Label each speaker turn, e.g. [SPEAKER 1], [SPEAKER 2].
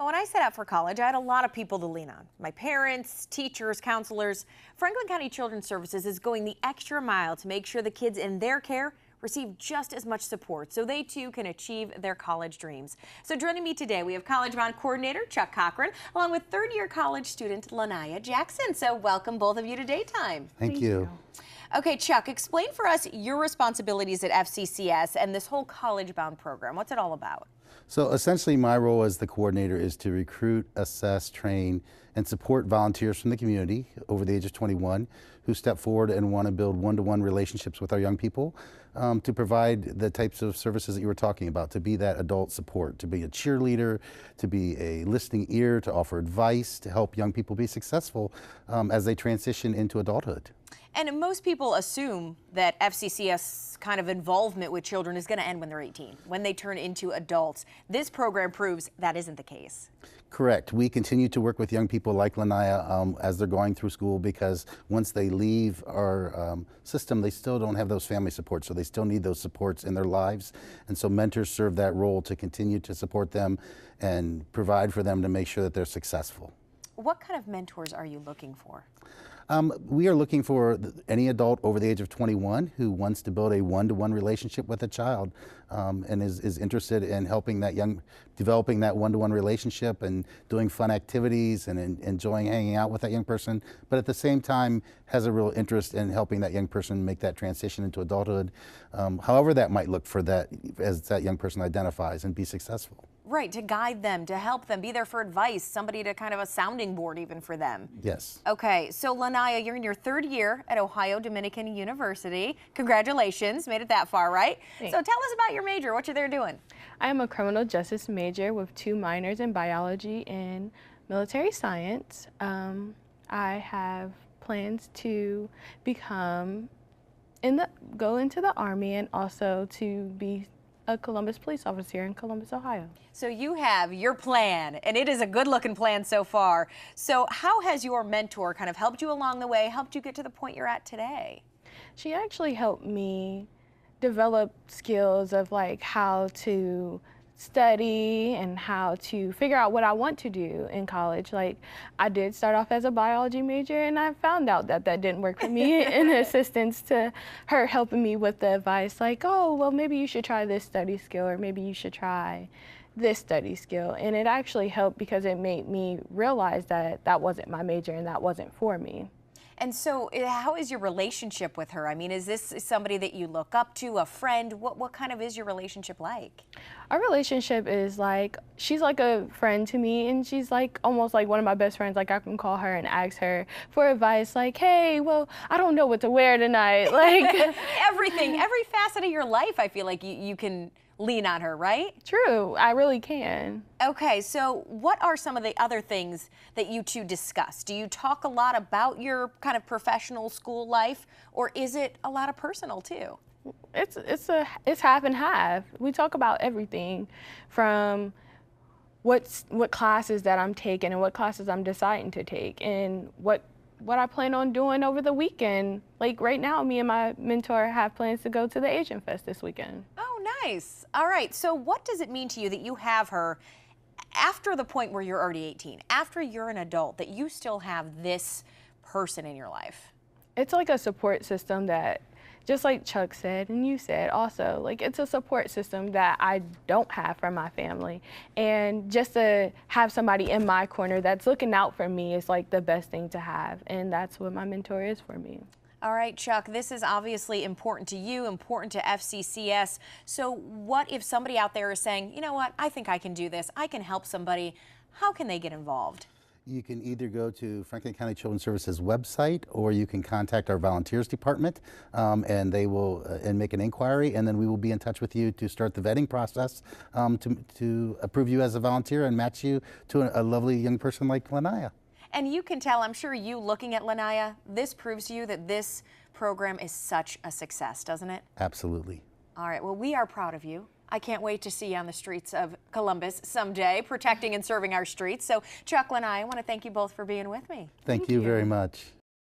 [SPEAKER 1] When I set out for college, I had a lot of people to lean on. My parents, teachers, counselors. Franklin County Children's Services is going the extra mile to make sure the kids in their care receive just as much support so they too can achieve their college dreams. So joining me today, we have College Bound Coordinator Chuck Cochran, along with third-year college student Lehnniah Jackson. So welcome both of you to Daytime.
[SPEAKER 2] Thank you.
[SPEAKER 1] Okay, Chuck, explain for us your responsibilities at FCCS and this whole College Bound program. What's it all about?
[SPEAKER 2] So essentially my role as the coordinator is to recruit, assess, train, and support volunteers from the community over the age of 21 who step forward and want to build one-to-one relationships with our young people, to provide the types of services that you were talking about, to be that adult support, to be a cheerleader, to be a listening ear, to offer advice, to help young people be successful as they transition into adulthood.
[SPEAKER 1] And most people assume that FCCS kind of involvement with children is going to end when they're 18, when they turn into adults. This program proves that isn't the case.
[SPEAKER 2] Correct. We continue to work with young people like Lehnniah as they're going through school, because once they leave our system, they still don't have those family supports, so they still need those supports in their lives. And so mentors serve that role to continue to support them and provide for them to make sure that they're successful.
[SPEAKER 1] What kind of mentors are you looking for?
[SPEAKER 2] We are looking for any adult over the age of 21 who wants to build a one-to-one relationship with a child and is interested in helping that developing that one-to-one relationship and doing fun activities and enjoying hanging out with that young person, but at the same time has a real interest in helping that young person make that transition into adulthood, however that might look for that as that young person identifies, and be successful.
[SPEAKER 1] Right, to guide them, to help them, be there for advice, somebody to kind of a sounding board even for them.
[SPEAKER 2] Yes.
[SPEAKER 1] Okay, so Lehnniah, you're in your third year at Ohio Dominican University. Congratulations, made it that far, right?
[SPEAKER 3] Thanks.
[SPEAKER 1] So tell us about your major, what you're there doing.
[SPEAKER 3] I am a criminal justice major with 2 minors in biology and military science. I have plans to go into the Army and also to be a Columbus police officer in Columbus, Ohio.
[SPEAKER 1] So you have your plan, and it is a good-looking plan so far. So how has your mentor kind of helped you along the way, helped you get to the point you're at today?
[SPEAKER 3] She actually helped me develop skills of like how to study and how to figure out what I want to do in college. Like, I did start off as a biology major, and I found out that that didn't work for me in assistance to her helping me with the advice like, oh, well, maybe you should try this study skill, or maybe you should try this study skill. And it actually helped because it made me realize that that wasn't my major and that wasn't for me.
[SPEAKER 1] And so how is your relationship with her? I mean, is this somebody that you look up to, a friend? What kind of is your relationship like?
[SPEAKER 3] Our relationship is like, she's like a friend to me, and she's like almost like one of my best friends. Like, I can call her and ask her for advice like, hey, well, I don't know what to wear tonight. Like
[SPEAKER 1] everything, every facet of your life, I feel like you can lean on her, right?
[SPEAKER 3] True, I really can.
[SPEAKER 1] Okay, so what are some of the other things that you two discuss? Do you talk a lot about your kind of professional school life, or is it a lot of personal too?
[SPEAKER 3] It's half and half. We talk about everything from what classes that I'm taking and what classes I'm deciding to take, and what I plan on doing over the weekend. Like right now, me and my mentor have plans to go to the Asian Fest this weekend.
[SPEAKER 1] Oh, nice. All right, so what does it mean to you that you have her after the point where you're already 18, after you're an adult, that you still have this person in your life?
[SPEAKER 3] It's like a support system that, just like Chuck said, and you said also, like, it's a support system that I don't have from my family. And just to have somebody in my corner that's looking out for me is like the best thing to have. And that's what my mentor is for me.
[SPEAKER 1] All right, Chuck, this is obviously important to you, important to FCCS. So what if somebody out there is saying, you know what, I think I can do this, I can help somebody. How can they get involved?
[SPEAKER 2] You can either go to Franklin County Children's Services website, or you can contact our volunteers department, and they will make an inquiry, and then we will be in touch with you to start the vetting process to approve you as a volunteer and match you to a lovely young person like Lehnniah.
[SPEAKER 1] And you can tell, I'm sure you looking at Lehnniah, this proves to you that this program is such a success, doesn't it?
[SPEAKER 2] Absolutely.
[SPEAKER 1] All right, well, we are proud of you. I can't wait to see you on the streets of Columbus someday, protecting and serving our streets. So, Chuck, Lehnniah, I want to thank you both for being with me.
[SPEAKER 2] Thank you very much.